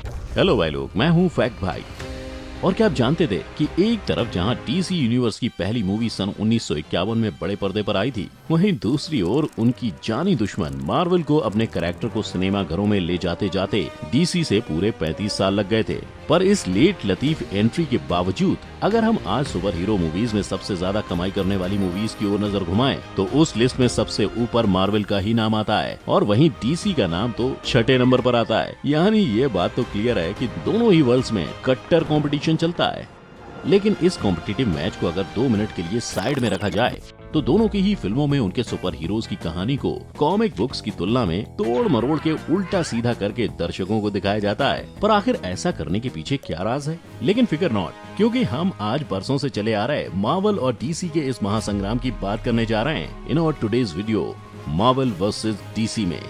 Hello भाई लोग, मैं हूँ फैक्ट भाई। और क्या आप जानते थे कि एक तरफ जहाँ डीसी यूनिवर्स की पहली मूवी सन 1951 में बड़े पर्दे पर आई थी, वहीं दूसरी ओर उनकी जानी दुश्मन मार्वल को अपने कैरेक्टर को सिनेमा घरों में ले जाते जाते डीसी से पूरे 35 साल लग गए थे। पर इस लेट लतीफ एंट्री के बावजूद अगर हम आज सुपर हीरो मूवीज में सबसे ज्यादा कमाई करने वाली मूवीज की ओर नजर घुमाएं, तो उस लिस्ट में सबसे ऊपर मार्वल का ही नाम आता है और वहीं डीसी का नाम तो छठे नंबर पर आता है। यानी ये बात तो क्लियर है कि दोनों ही वर्ल्ड्स में कट्टर कंपटीशन चलता है। लेकिन इस कॉम्पिटिटिव मैच को अगर 2 मिनट के लिए साइड में रखा जाए तो दोनों की ही फिल्मों में उनके सुपर हीरोज की कहानी को कॉमिक बुक्स की तुलना में तोड़ मरोड़ के उल्टा सीधा करके दर्शकों को दिखाया जाता है। पर आखिर ऐसा करने के पीछे क्या राज है? लेकिन फिकर नॉट, क्योंकि हम आज बरसों से चले आ रहे मार्वल और डीसी के इस महासंग्राम की बात करने जा रहे हैं in our today's video, Marvel versus DC में।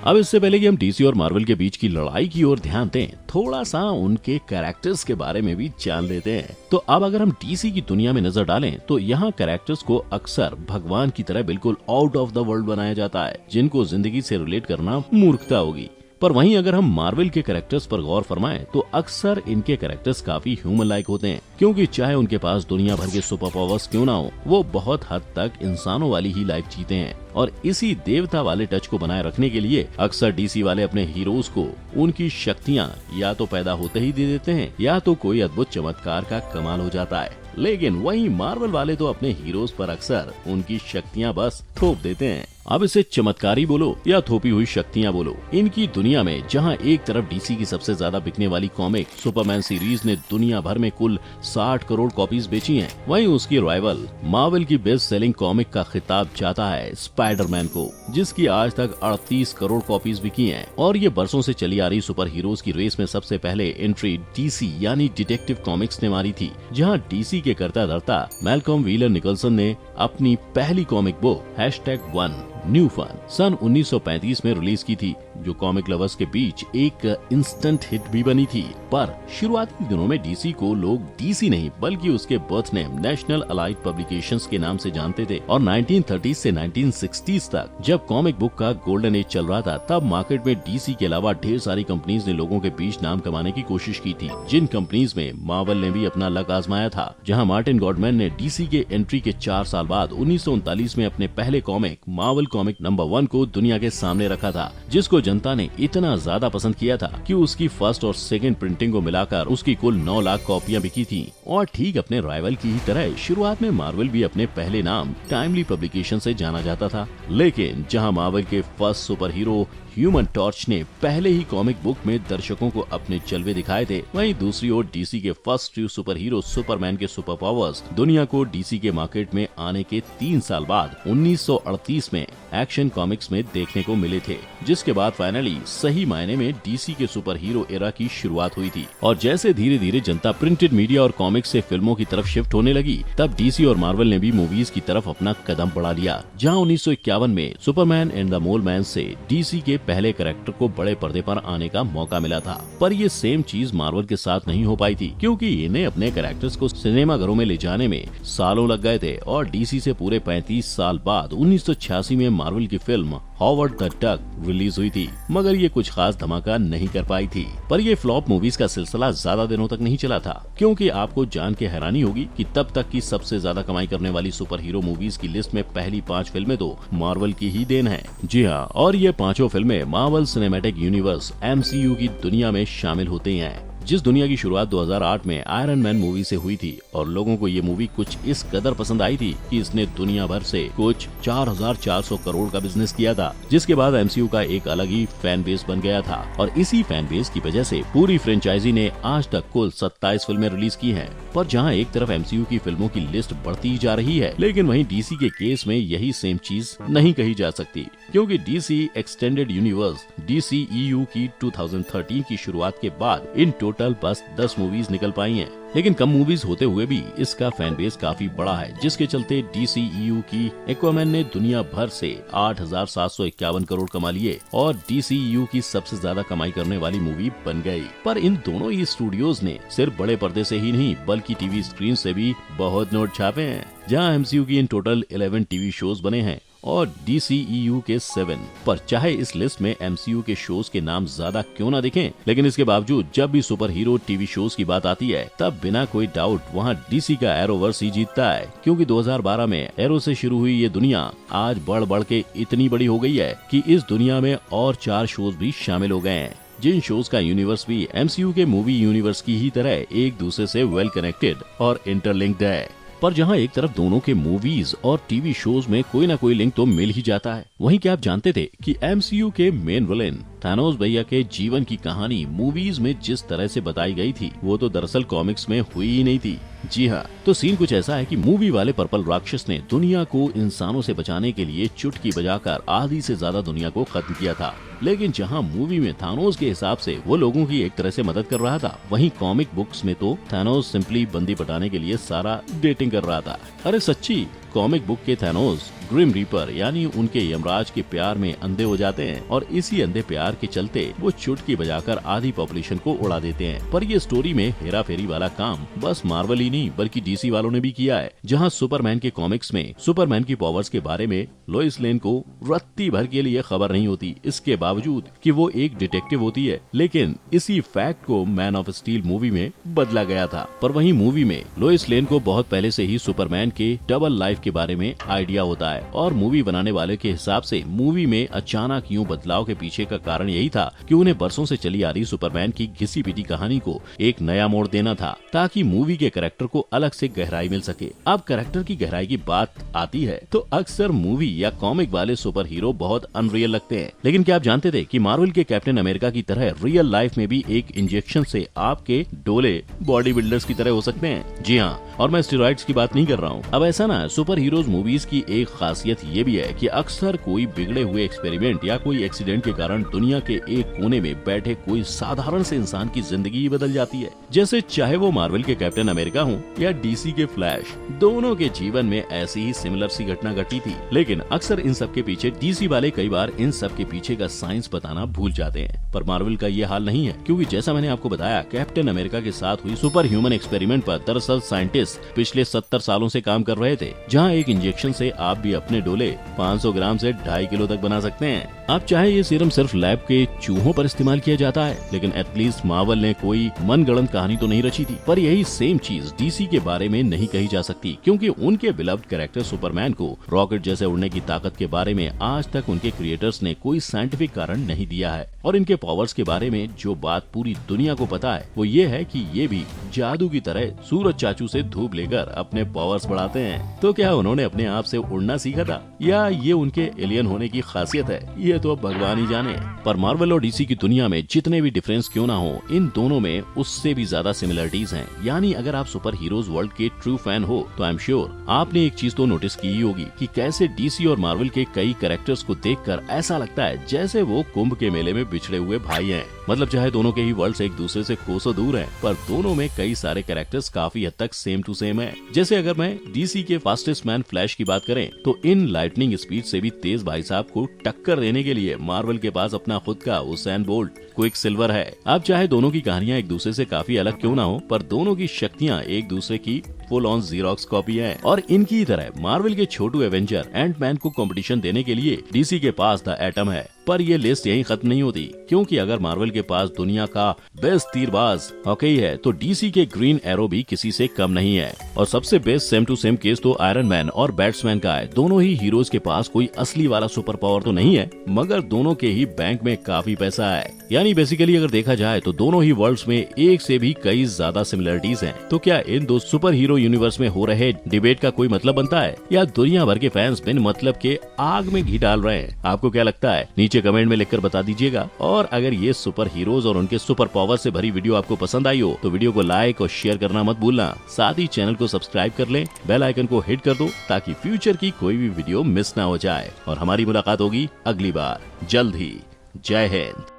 अब इससे पहले कि हम डीसी और मार्वल के बीच की लड़ाई की ओर ध्यान दें, थोड़ा सा उनके कैरेक्टर्स के बारे में भी जान लेते हैं। तो अब अगर हम डीसी की दुनिया में नजर डालें तो यहाँ कैरेक्टर्स को अक्सर भगवान की तरह बिल्कुल आउट ऑफ द वर्ल्ड बनाया जाता है, जिनको जिंदगी से रिलेट करना मूर्खता होगी। पर वहीं अगर हम मार्वल के कैरेक्टर्स पर गौर फरमाएं तो अक्सर इनके कैरेक्टर्स काफी ह्यूमन लाइक होते हैं, क्योंकि चाहे उनके पास दुनिया भर के सुपर पावर्स क्यों ना हो, वो बहुत हद तक इंसानों वाली ही लाइफ जीते हैं। और इसी देवता वाले टच को बनाए रखने के लिए अक्सर डीसी वाले अपने हीरोज को उनकी शक्तियाँ या तो पैदा होते ही दे देते हैं या तो कोई अद्भुत चमत्कार का कमाल हो जाता है। लेकिन वहीं मार्वल वाले तो अपने हीरोज पर अक्सर उनकी शक्तियाँ बस थोप देते हैं। अब इसे चमत्कारी बोलो या थोपी हुई शक्तियाँ बोलो, इनकी दुनिया में जहाँ एक तरफ डीसी की सबसे ज्यादा बिकने वाली कॉमिक सुपरमैन सीरीज ने दुनिया भर में कुल 60 करोड़ कॉपीज बेची हैं, वहीं उसकी राइवल मार्वल की बेस्ट सेलिंग कॉमिक का खिताब जाता है स्पाइडरमैन को, जिसकी आज तक 38 करोड़ कॉपीज बिकी हैं। और ये बरसों से चली आ रही सुपर हीरोज की रेस में सबसे पहले एंट्री डीसी यानी डिटेक्टिव कॉमिक्स ने मारी थी, जहाँ डीसी के कर्ता धर्ता मैल्कॉम व्हीलर निकल्सन ने अपनी पहली कॉमिक बुक #1 न्यू फन सन 1935 में रिलीज की थी, जो कॉमिक लवर्स के बीच एक इंस्टेंट हिट भी बनी थी। पर शुरुआती दिनों में डीसी को लोग डीसी नहीं बल्कि उसके birth name national allied publications के नाम से जानते थे। और 1930 से 1960s तक जब कॉमिक बुक का गोल्डन एज चल रहा था, तब मार्केट में डीसी के अलावा ढेर सारी कंपनीज ने लोगों के बीच नाम कमाने की कोशिश की थी, जिन कंपनीज में मार्वल ने भी अपना लक आजमाया था। जहाँ मार्टिन गॉडमैन ने डीसी के एंट्री के 4 साल बाद 1939 में अपने पहले कॉमिक मार्वल कॉमिक नंबर 1 को दुनिया के सामने रखा था, जिसको जनता ने इतना ज्यादा पसंद किया था कि उसकी फर्स्ट और सेकंड प्रिंटिंग को मिलाकर उसकी कुल 9 लाख कॉपियां बिकी थी। और ठीक अपने राइवल की ही तरह शुरुआत में मार्वल भी अपने पहले नाम टाइमली पब्लिकेशन से जाना जाता था। लेकिन जहां मार्वल के first super hero human torch ने पहले ही कॉमिक बुक में दर्शकों को अपने जलवे दिखाए थे, वहीं दूसरी ओर डीसी के first true super hero Superman के सुपर पावर्स दुनिया को डीसी के मार्केट में आने के 3 साल बाद 1938 में एक्शन कॉमिक्स में देखने को मिले थे, जिसके बाद फाइनली सही मायने में डीसी के सुपर हीरो एरा की शुरुआत हुई थी। और जैसे धीरे धीरे जनता प्रिंटेड मीडिया और कॉमिक्स से फिल्मों की तरफ शिफ्ट होने लगी, तब डीसी और मार्वल ने भी मूवीज की तरफ अपना कदम बढ़ा लिया। जहाँ 1951 में Superman and the mole man से डीसी के पहले कैरेक्टर को बड़े पर्दे पर आने का मौका मिला था। पर ये सेम चीज मार्वल के साथ नहीं हो पाई थी, क्योंकि इन्हें अपने कैरेक्टर्स को सिनेमा घरों में ले जाने में सालों लग गए थे। और डीसी से पूरे 35 साल बाद 1986 में मार्वल की film Howard the duck release हुई थी, मगर ये कुछ खास धमाका नहीं कर पाई थी। पर ये फ्लॉप मूवीज का सिलसिला ज्यादा दिनों तक नहीं चला था, क्योंकि आपको जान के हैरानी होगी कि तब तक की सबसे ज्यादा कमाई करने वाली सुपर हीरो मूवीज की लिस्ट में पहली 5 फिल्में तो मार्वल की ही देन है। जी हाँ, और ये 5 फिल्में मार्वल सिनेमैटिक यूनिवर्स MCU की दुनिया में शामिल होते हैं, जिस दुनिया की शुरुआत 2008 में आयरन मैन मूवी से हुई थी। और लोगों को ये मूवी कुछ इस कदर पसंद आई थी कि इसने दुनिया भर से कुछ 4400 करोड़ का बिजनेस किया था, जिसके बाद MCU का एक अलग ही फैन बेस बन गया था। और इसी फैन बेस की वजह से पूरी फ्रेंचाइजी ने आज तक कुल 27 फिल्में रिलीज की हैं। पर जहां एक तरफ MCU की फिल्मों की लिस्ट बढ़ती जा रही है, लेकिन वहीं डीसी के केस में यही सेम चीज नहीं कही जा सकती, क्योंकि डीसी एक्सटेंडेड यूनिवर्स DCEU की 2013 की शुरुआत के बाद इन टोटल बस 10 मूवीज निकल पाई हैं। लेकिन कम मूवीज होते हुए भी इसका फैन बेस काफी बड़ा है, जिसके चलते DCEU की एक्वामैन ने दुनिया भर से 8,751 करोड़ कमा लिए और DCEU की सबसे ज्यादा कमाई करने वाली मूवी बन गई। पर इन दोनों ही स्टूडियोज ने सिर्फ बड़े पर्दे से ही नहीं बल्कि टीवी स्क्रीन से भी बहुत नोट छापे हैं। जहां MCU की इन टोटल 11 टीवी शोज बने हैं और DCEU के 7। पर चाहे इस लिस्ट में MCU के शोज के नाम ज्यादा क्यों ना दिखें, लेकिन इसके बावजूद जब भी सुपर हीरो टीवी शोज की बात आती है तब बिना कोई डाउट वहाँ DC का एरोवर्स ही जीतता है, क्योंकि 2012 में एरो से शुरू हुई ये दुनिया आज बढ़ बढ़ के इतनी बड़ी हो गई है कि इस दुनिया में और 4 शोज भी शामिल हो गए हैं, जिन शोज का यूनिवर्स भी MCU के मूवी यूनिवर्स की ही तरह एक दूसरे से वेल कनेक्टेड और इंटरलिंक्ड है। पर जहां एक तरफ दोनों के मूवीज और टीवी शोज में कोई ना कोई लिंक तो मिल ही जाता है, वहीं क्या आप जानते थे कि MCU के मेन विलेन थानोस भैया के जीवन की कहानी मूवीज में जिस तरह से बताई गई थी वो तो दरअसल कॉमिक्स में हुई ही नहीं थी। जी हाँ, तो सीन कुछ ऐसा है कि मूवी वाले पर्पल राक्षस ने दुनिया को इंसानों से बचाने के लिए चुटकी बजाकर आधी से ज्यादा दुनिया को खत्म किया था, लेकिन जहां मूवी में थानोस के हिसाब से वो लोगों की एक तरह से मदद कर रहा था, वहीं कॉमिक बुक्स में तो थानोस सिंपली बंदी पटाने के लिए सारा डेटिंग कर रहा था। अरे सच्ची, कॉमिक बुक के थानोस ग्रिम रीपर यानी उनके यमराज के प्यार में अंधे हो जाते हैं और इसी अंधे प्यार के चलते वो चुटकी बजाकर आधी पॉपुलेशन को उड़ा देते हैं। पर ये स्टोरी में हेरा फेरी वाला काम बस मार्वल ही नहीं बल्कि DC वालों ने भी किया है, जहां सुपरमैन के कॉमिक्स में सुपरमैन की पावर्स के बारे में लोइस लेन को रत्ती भर के लिए खबर नहीं होती, इसके बावजूद कि वो एक डिटेक्टिव होती है। लेकिन इसी फैक्ट को मैन ऑफ स्टील मूवी में बदला गया था। पर वहीं मूवी में लोइस लेन को बहुत पहले से ही सुपरमैन के डबल लाइफ के बारे में आइडिया होता है और मूवी बनाने वाले के हिसाब से मूवी में अचानक यूं बदलाव के पीछे का कारण यही था कि उन्हें बरसों से चली आ रही सुपरमैन की घिसी पिटी कहानी को एक नया मोड़ देना था, ताकि मूवी के कैरेक्टर को अलग से गहराई मिल सके। अब कैरेक्टर की गहराई की बात आती है तो अक्सर मूवी या कॉमिक वाले सुपर हीरो बहुत अनरियल लगते हैं, लेकिन क्या आप जानते थे कि मार्वल के कैप्टन अमेरिका की तरह रियल लाइफ में भी एक इंजेक्शन से आपके डोले बॉडी बिल्डर्स की तरह हो सकते हैं। जी हाँ, और मैं स्टेरॉइड्स की बात नहीं कर रहा हूँ। अब ऐसा ना, सुपर हीरोज मूवीज की एक खासियत ये भी है कि अक्सर कोई बिगड़े हुए एक्सपेरिमेंट या कोई एक्सीडेंट के कारण दुनिया के एक कोने में बैठे कोई साधारण से इंसान की जिंदगी ही बदल जाती है। जैसे चाहे वो मार्वल के कैप्टन अमेरिका हो या DC के फ्लैश, दोनों के जीवन में ऐसी ही सिमिलर सी घटना घटी थी। लेकिन अक्सर इन सब के पीछे DC वाले कई बार इन सब के पीछे का साइंस बताना भूल जाते हैं, पर मार्वल का ये हाल नहीं है, क्योंकि जैसा मैंने आपको बताया कैप्टन अमेरिका के साथ हुई सुपर ह्यूमन एक्सपेरिमेंट पर दरअसल साइंटिस्ट पिछले 70 सालों से काम कर रहे थे, जहां एक इंजेक्शन से आप भी अपने डोले 500 ग्राम से 2.5 किलो तक बना सकते हैं। आप चाहे ये सीरम सिर्फ लैब के चूहों पर इस्तेमाल किया जाता है, लेकिन एटलीस्ट मार्वल ने कोई मनगढ़ंत कहानी तो नहीं रची थी। पर यही सेम चीज DC के बारे में नहीं कही जा सकती, क्योंकि उनके बिलव्ड कैरेक्टर सुपरमैन को रॉकेट जैसे उड़ने की ताकत के बारे में आज तक उनके क्रिएटर्स ने कोई साइंटिफिक कारण नहीं दिया है। और इनके पावर्स के बारे में जो बात पूरी दुनिया को पता है वो ये है कि ये भी जादू की तरह सूरज चाचू से धूप लेकर अपने पावर्स बढ़ाते हैं। तो क्या उन्होंने अपने आप से उड़ना सीखा था या ये उनके एलियन होने की खासियत है, ये तो अब भगवान ही जाने। पर मार्वल और DC की दुनिया में जितने भी डिफरेंस क्यों ना हो, इन दोनों में उससे भी ज्यादा सिमिलरिटीज हैं। यानी अगर आप सुपर हीरोज वर्ल्ड के ट्रू फैन हो तो आई एम श्योर आपने एक चीज तो नोटिस की ही होगी कि कैसे DC और मार्वल के कई कैरेक्टर्स को देखकर ऐसा लगता है जैसे वो कुंभ के मेले में बिछड़े हुए भाई हैं। मतलब चाहे दोनों के ही वर्ल्ड्स एक दूसरे से कोसों दूर हैं, पर दोनों में कई सारे कैरेक्टर्स काफी हद तक सेम टू सेम है। जैसे अगर मैं DC के फास्टेस्ट मैन फ्लैश की बात करें तो इन लाइटनिंग स्पीड से भी तेज भाई साहब को टक्कर देने के लिए मार्वल के पास अपना खुद का उसेन बोल्ट क्विक सिल्वर है। अब चाहे दोनों की कहानियां एक दूसरे से काफी अलग क्यों ना हो, पर दोनों की शक्तियां एक दूसरे की फुल ऑन जीरोक्स कॉपी है। और इनकी तरह मार्वल के छोटू एवेंजर एंटमैन को कंपटीशन देने के लिए DC के पास द एटम है। पर ये लिस्ट यहीं खत्म नहीं होती, क्योंकि अगर मार्वल के पास दुनिया का बेस्ट तीरबाज हॉकी है तो DC के ग्रीन एरो भी किसी से कम नहीं है। और सबसे best same to same case तो आयरन मैन और बैट्समैन का है। दोनों ही हीरोज के पास कोई असली वाला सुपर पावर तो नहीं है, मगर दोनों के ही बैंक में काफी पैसा है। यानी बेसिकली अगर देखा जाए तो दोनों ही वर्ल्ड्स में एक से भी कई ज्यादा सिमिलरिटीज हैं। तो क्या इन दो सुपर हीरो यूनिवर्स में हो रहे डिबेट का कोई मतलब बनता है, या दुनिया भर के फैंस बिन मतलब के आग में घी डाल रहे हैं? आपको क्या लगता है? नीचे कमेंट में लिखकर बता दीजिएगा। और अगर ये सुपर हीरोज और उनके सुपर पावर से भरी वीडियो आपको पसंद आई हो तो वीडियो को लाइक और शेयर करना मत भूलना। साथ ही चैनल को सब्सक्राइब कर लें, बेल आइकन को हिट कर दो ताकि फ्यूचर की कोई भी वीडियो मिस ना हो जाए। और हमारी मुलाकात होगी अगली बार जल्द ही। जय हिंद।